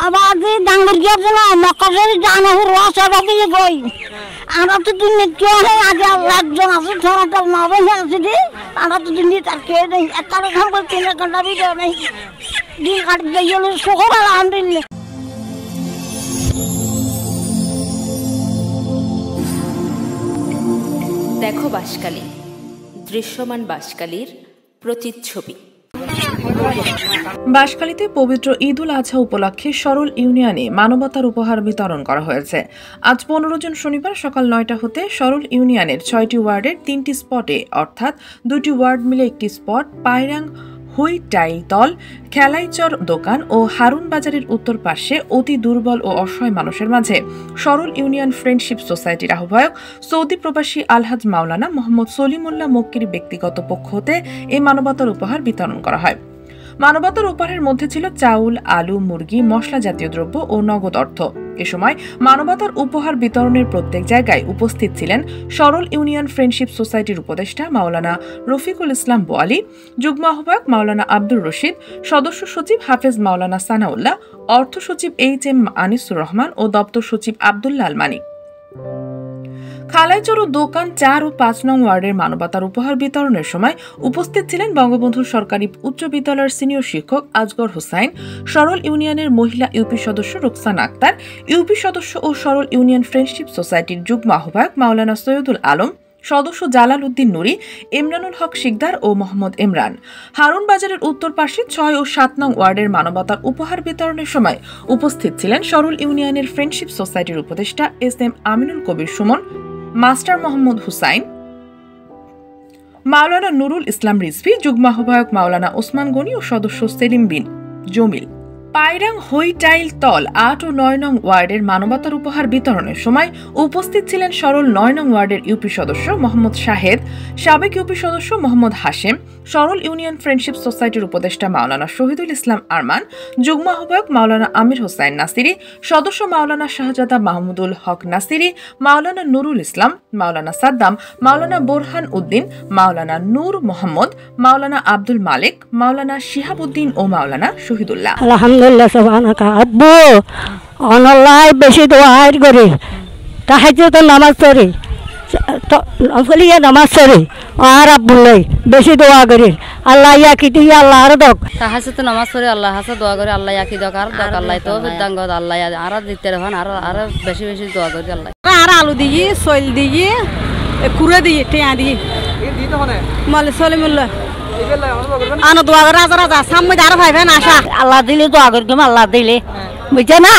আবাদি ডাঙ্গর গিয়ে না মক্কার জানা রস আবাদি কই আমরা তো দিন কেউ নেই আগে একজন আছে ধরাটা নবে আছে দি আমরা তো দিন তার কে নেই একটা রকম করে 3 ঘন্টা ভিডিও নেই দিন কাট গেল শুকর আলহামদুলিল্লাহ। দেখো বাঁশখালী, দৃশ্যমান বাঁশখালীর প্রতিচ্ছবি। বাঁশখালীতে পবিত্র ঈদ উল আজহা উপলক্ষে সরল ইউনিয়নে মানবতার উপহার বিতরণ করা হয়েছে। আজ 15 জুন শনিবার সকাল 9টা হতে সরল ইউনিয়নের 6টি ওয়ার্ডের 3টি স্পটে অর্থাৎ 2টি ওয়ার্ড মিলে একটি স্পট পায়রাং হুইটাইলতল খেলাইচর দোকান ও হারুন বাজারের উত্তর পাশে অতি দুর্বল ও অসহায় মানুষের মাঝে সরল ইউনিয়ন ফ্রেন্ডশিপ সোসাইটির আহ্বায়ক সৌদি প্রবাসী আলহাজ মাওলানা মোহাম্মদ সলিমুল্লাহ মক্কির ব্যক্তিগত পক্ষ হতে এই মানবতার উপহার বিতরণ করা হয়। মানবতার উপহারের মধ্যে ছিল চাউল, আলু, মুরগি, মশলা জাতীয় দ্রব্য ও নগদ অর্থ। এ সময় মানবতার উপহার বিতরণের প্রত্যেক জায়গায় উপস্থিত ছিলেন সরল ইউনিয়ন ফ্রেন্ডশিপ সোসাইটির উপদেষ্টা মাওলানা রফিকুল ইসলাম বোয়ালি, যুগ্ম আহ্বায়ক মাওলানা আব্দুর রশিদ, সদস্য সচিব হাফেজ মাওলানা সানাউল্লাহ, অর্থ সচিব HM আনিসুর রহমান ও দপ্তর সচিব আব্দুল্লাহ আল মানিক। খালাইচর দোকান 4 ও 5 নং ওয়ার্ডের মানবতার উপহার বিতরণের সময় উপস্থিত ছিলেন বঙ্গবন্ধু সরকারি উচ্চ বিদ্যালয়ের সিনিয়র শিক্ষক আজগর হোসাইন, সরল ইউনিয়নের মহিলা ইউপি সদস্য রুকসানা আক্তার, ইউপি সদস্য ও সরল ইউনিয়ন ফ্রেন্ডশিপ সোসাইটির যুগ্ম আহ্বায়ক মাওলানা সৈয়দুল আলম, সদস্য জালাল উদ্দিন নুরি, ইমরানুল হক শিকদার ও মোহাম্মদ ইমরান। হারুন বাজারের উত্তর পাশে 6 ও 7 নং ওয়ার্ডের মানবতার উপহার বিতরণের সময় উপস্থিত ছিলেন সরল ইউনিয়নের ফ্রেন্ডশিপ সোসাইটির উপদেষ্টা SM আমিনুল কবির সুমন, মাস্টার মোহাম্মদ হুসাইন, মাওলানা নুরুল ইসলাম রিজভী, যুগ্ম আহ্বায়ক মাওলানা ওসমান গনি ও সদস্য সেলিম বিন জমিল। পায়রাং হুইটাইলতল 8 ও 9 নং ওয়ার্ডের মানবতার উপহার বিতরণের সময় উপস্থিত ছিলেন সরল 9 নং ওয়ার্ডের ইউপি সদস্য মোহাম্মদ শাহেদ, সাবেক ইউপি সদস্য মোহাম্মদ হাশেম, সরল ইউনিয়ন ফ্রেন্ডশিপ সোসাইটির উপদেষ্টা মাওলানা শহীদুল ইসলাম আরমান, যুগ্ম আহ্বায়ক মাওলানা আমির হোসাইন নাসিরি, সদস্য মাওলানা শাহজাদা মাহমুদুল হক নাসিরি, মাওলানা নুরুল ইসলাম, মাওলানা সাদ্দাম, মাওলানা বোরহান উদ্দিন, মাওলানা নূর মোহাম্মদ, মাওলানা আব্দুল মালিক, মাওলানা শিহাবুদ্দিন ও মাওলানা শহীদুল্লাহ। আলহামদুলিল্লাহ সুবহানাকা আব্বু অনলাই বেশি দোয়া করি তাহাজ্জুদ নামাজ পড়ি নফলিয়া নামাজ পড়ি আর আব্বুলাই বেশি দোয়া করি আল্লাহ ইয়াকি দিয়া আল্লাহ আর দক তাহাজ্জুদ নামাজ পড়ি আল্লাহ হাসে দোয়া করি আল্লাহ ইয়াকি দক আর দক আল্লাহ তো দাঙ্গ আল্লাহ আর দিতে রহন আর বেশি বেশি দোয়া করি আল্লাহ আর আলু দিই সইল দিই কুড়ে দিই টিয়া দিই এই দিতে হনে মাল সলিমুল্লাহ আনো দোয়া করে রাজা রাজা সামনে আর ভাইবেন আশা আল্লাহ দিলে দোয়া করি আল্লাহ দিলে বুঝছে না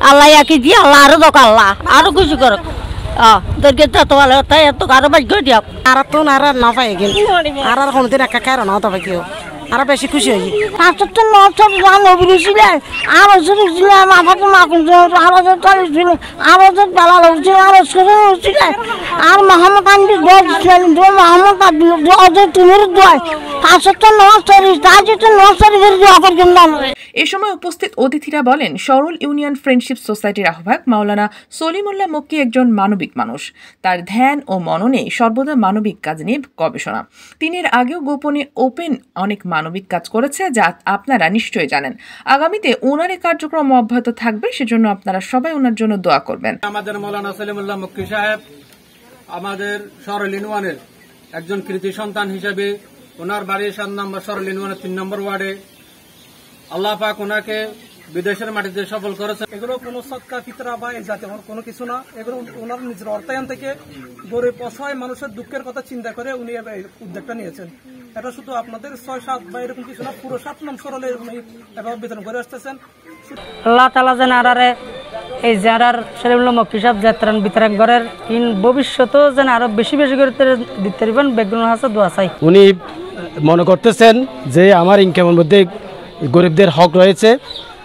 আল্লাহ ইয়াকি দিয়া আল্লাহ আর দক আল্লাহ আরো খুশি করক তোরকে তো ভালো তাই এত আরো বেশ করে দিও আর তো না পাই গেল আর কোনদিন একা খায় না তো কেউ আর বেশি খুশি হই পাঁচটা তো নটা গান অভিনয়েছিল আর ছিল মাথা মাকুন আর ছিল আর পালা হচ্ছে আর হচ্ছিল আর মোহাম্মদ আন্দি দোয়াছিলেন মোহাম্মদ আব্দুল তুমির দোয়াই পাঁচটা নষ্টারি তাই তো নষ্টারি করে দোয়া করবেন না। এ সময় উপস্থিত অতিথিরা বলেন, সরল ইউনিয়ন ফ্রেন্ডশিপ সোসাইটির আহ্বায়ক মাওলানা সলিমুল্লাহ মক্কি একজন মানবিক মানুষ। তার ধ্যান ও মননে সর্বদা মানবিক কাজ নিয়ে গবেষণা। তিনি এর আগেও গোপনে ওপেন অনেক মানবিক কাজ করেছে, যা আপনারা নিশ্চয়ই জানেন। আগামীতে ওনার এই কার্যক্রম অব্যাহত থাকবে, সেজন্য আপনারা সবাই ওনার জন্য দোয়া করবেন। আমাদের মাওলানা সলিমুল্লাহ মক্কি সাহেব আমাদের সরল ইউনিয়নের একজন কৃতি সন্তান হিসেবে ওনার বাড়ি 7 নম্বর সরল ইউনিয়নের 3 নম্বর ওয়ার্ডে আল্লাহ পাক ওনাকে বিদেশের মাটিতে সফল করেছে। এগুলো কোনো সৎকা ফিতরা বা এই জাতীয় কোনো কিছু না, এগুলো ওনার নিজের অর্থায়ন থেকে গরিব অসহায় মানুষের দুঃখের কথা চিন্তা করে উনি উদ্যোগটা নিয়েছেন। এটা শুধু আপনাদের 6-7 বা এরকম কিছু না, পুরো 7 নম্বর সরলে উনি এভাবে বিতরণ করে আসতেছেন। আল্লাহ তাআলা যেন আরারে এই যারার সলিমুল্লাহ মক্কি সাহেব যাত্রান বিতরণ করার ইন ভবিষ্যতেও যেন আরো বেশি বেশি করে দিতে পারবেন বেগুন হাসা দোয়া চাই। উনি মনে করতেছেন যে আমার ইনকামের মধ্যে গরিবদের হক রয়েছে,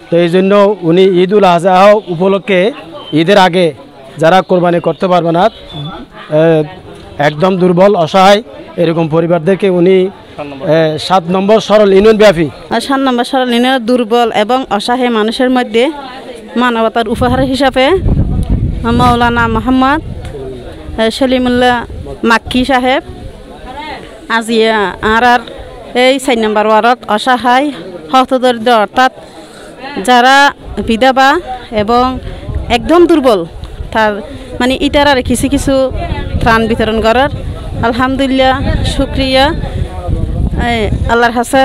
তো এই জন্য উনি ঈদ উল আজহা উপলক্ষে ঈদের আগে যারা কোরবানি করতে পারবে না, একদম দুর্বল অসহায় এরকম পরিবারদেরকে উনি 7 নম্বর সরল ইউনিয়ন ব্যাপী 7 নম্বর সরল ইউনিয়নের দুর্বল এবং অসহায় মানুষের মধ্যে মানবতার উপহার হিসাবে মাওলানা মোহাম্মদ সলিমুল্লাহ মক্কি সাহেব আজিয়া আর এই 4 নম্বর ওয়ার্ডত অসহায় হতদরিদ্র অর্থাৎ যারা বিধবা এবং একদম দুর্বল তার মানে ইটার আর কিছু কিছু ত্রাণ বিতরণ করার আলহামদুলিল্লাহ শুক্রিয়া আল্লাহর হাসা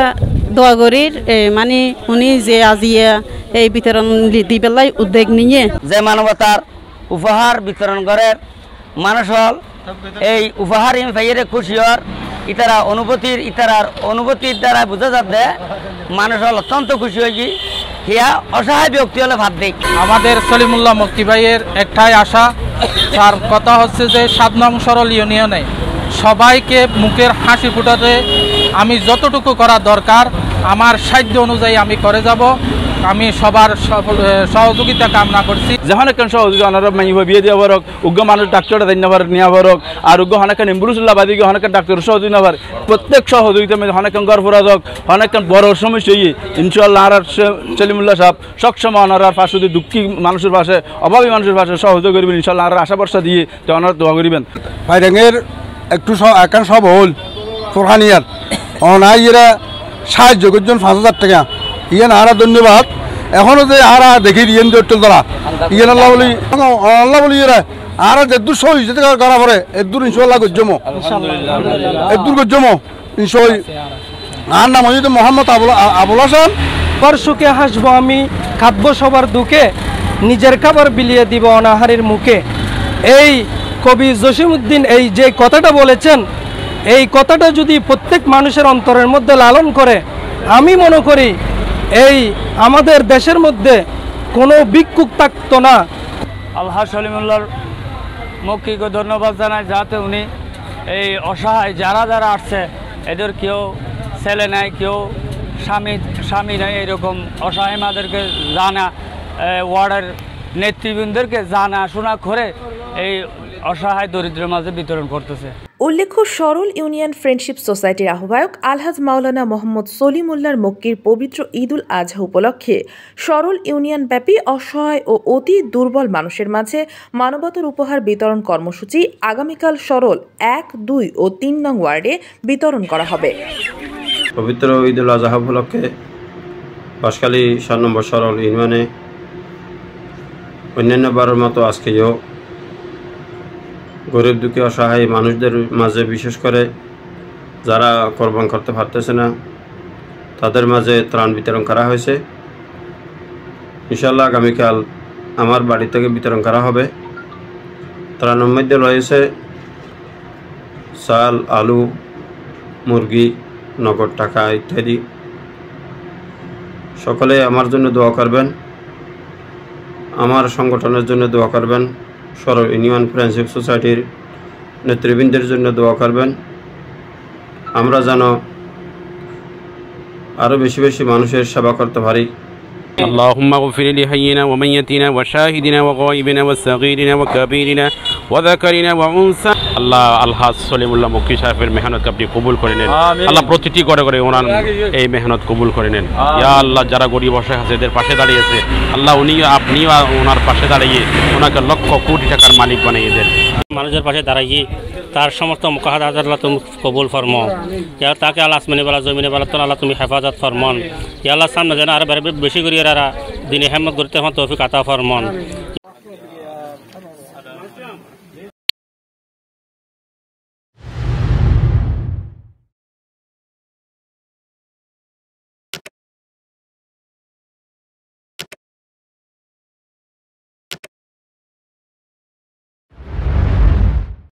দোয়া করির মানে উনি যে আজিয়া এই বিতরণ দিবেলাই উদ্যোগ নিয়ে যে মানবতার উপহার বিতরণ করে মানুষ হল এই উপহার পাইয়ে খুশি হর ইতারা অনুভূতির দ্বারা বোঝা যাচ্ছে মানুষ হল অত্যন্ত খুশি হয়েছি হিয়া অসহায় ব্যক্তি হলে ভাত দিক আমাদের সলিমুল্লাহ মক্কি ভাইয়ের একটাই আশা তার কথা হচ্ছে যে 7 নং সরল ইউনিয়নে সবাইকে মুখের হাসি ফুটাতে আমি যতটুকু করা দরকার আমার সাধ্য অনুযায়ী আমি করে যাব আমি সবার সহযোগিতা কামনা করছি যখন একজন সহযোগী অনারব মাইব বিয়ে দিয়ে বরক উগ্র মানুষ ডাক্তার দিনবার নিয়ে বরক আর উগ্র হনাকান এম্বুলেন্সুল্লাহ বাদি হনাকান ডাক্তার সহযোগী নেবার প্রত্যেক সহযোগিতা হনাকান গর্ভরা হোক হনাকান বড় সমস্যা ইনশাল্লাহ আর সলিমুল্লাহ সাহেব সবসময় অনারার পাশে দুঃখী মানুষের পাশে অভাবী মানুষের পাশে সহযোগ করবেন ইনশাল্লাহ আর আশা ভরসা দিয়ে তো ওনারা দোয়া করিবেন ফাইরেঙের একটু একান সব হল ফোরহানিয়ার অনাই এরা সাহায্য করছেন 5,000 টাকা ইয়েন আরা ধন্যবাদ এখনো যে আরা দেখি ইয়েন জোটল ধরা ইয়েন আল্লাহ বলি এরা আরা যেদূর সই যেতে করা পরে এদূর ইনশাল্লাহ গজ্জমো এদূর গজ্জমো ইনশাল আর নাম হচ্ছে মোহাম্মদ আবুল হাসান সুখে হাসবো আমি খাদ্য সবার দুঃখে নিজের খাবার বিলিয়ে দিব অনাহারের মুখে এই কবি জসিমউদ্দিন এই যে কথাটা বলেছেন এই কথাটা যদি প্রত্যেক মানুষের অন্তরের মধ্যে লালন করে আমি মনে করি এই আমাদের দেশের মধ্যে কোনো ভিক্ষুক থাকতো না আলহাজ সলিমুল্লাহর মক্কিকে ধন্যবাদ জানাই যাতে উনি এই অসহায় যারা আসছে এদের কেউ ছেলে নাই কেউ স্বামী নাই এরকম অসহায় মাদেরকে জানা ওয়ার্ডের নেতৃবৃন্দদেরকে জানা শোনা করে এই অসহায় দরিদ্রের মাঝে বিতরণ করতেছে। উল্লেখ্য সরল ইউনিয়ন ফ্রেন্ডশিপ সোসাইটির আহ্বায়ক আলহাজ মাওলানা মোহাম্মদ সলিমুল্লাহর মক্কির পবিত্র ঈদ উল আজহা উপলক্ষে সরল ইউনিয়ন ব্যাপী অসহায় ও অতি দুর্বল মানুষের মাঝে মানবতার উপহার বিতরণ কর্মসূচি আগামীকাল সরল 1, 2 ও 3 নং ওয়ার্ডে বিতরণ করা হবে। পবিত্র ঈদ উল আজহা উপলক্ষে বাঁশখালী 7 নম্বর সরল ইউনিয়নে অন্যান্য বারের মতো আজকেও গরিব দুঃখী অসহায় মানুষদের মাঝে বিশেষ করে যারা কোরবান করতে পারতেছে না তাদের মাঝে ত্রাণ বিতরণ করা হয়েছে। ইনশাআল্লাহ আগামীকাল আমার বাড়ি থেকে বিতরণ করা হবে। ত্রাণের মধ্যে রয়েছে চাল, আলু, মুরগি, নগদ টাকা ইত্যাদি। সকলে আমার জন্য দোয়া করবেন, আমার সংগঠনের জন্য দোয়া করবেন, সরল ইউনিয়ন ফ্রেন্ডশিপ সোসাইটির নেতৃবৃন্দের জন্য দোয়া করবেন। আমরা যেন আরও বেশি বেশি মানুষের সেবা করতে পারি। اللهم اغفر لحينا وميتنا وشاهدنا وغائبنا وصغيرنا وكبيرنا وذكرنا وانثى আল্লাহ আলহাজ সলিমুল্লাহ মক্কি সাহেবের মেহনত আপনি কবুল করে নেন। আল্লাহ প্রতিটি করে করে ওনার এই মেহনত কবুল করে নেন। ইয়া আল্লাহ যারা গরিব অসহায় আছে এদের পাশে দাঁড়িয়েছে আল্লাহ আপনিও ওনার পাশে দাঁড়িয়ে ওনাকে লক্ষ কোটি টাকার মালিক বানিয়ে দেন। মানুষের পাশে দাঁড়িয়ে তার সমস্ত মুকাহাদ আল্লাহ তুমি কবুল ফরমাও। ইয়া তাকে আল্লাহ আসমানি বালা জমিনে বালা তো আল্লাহ তুমি হেফাজত ফরমান। ইয়া আল্লাহ সামনে যেন আর বেশি করে দিনে হেমত করতে তৌফিক আতা ফরমান।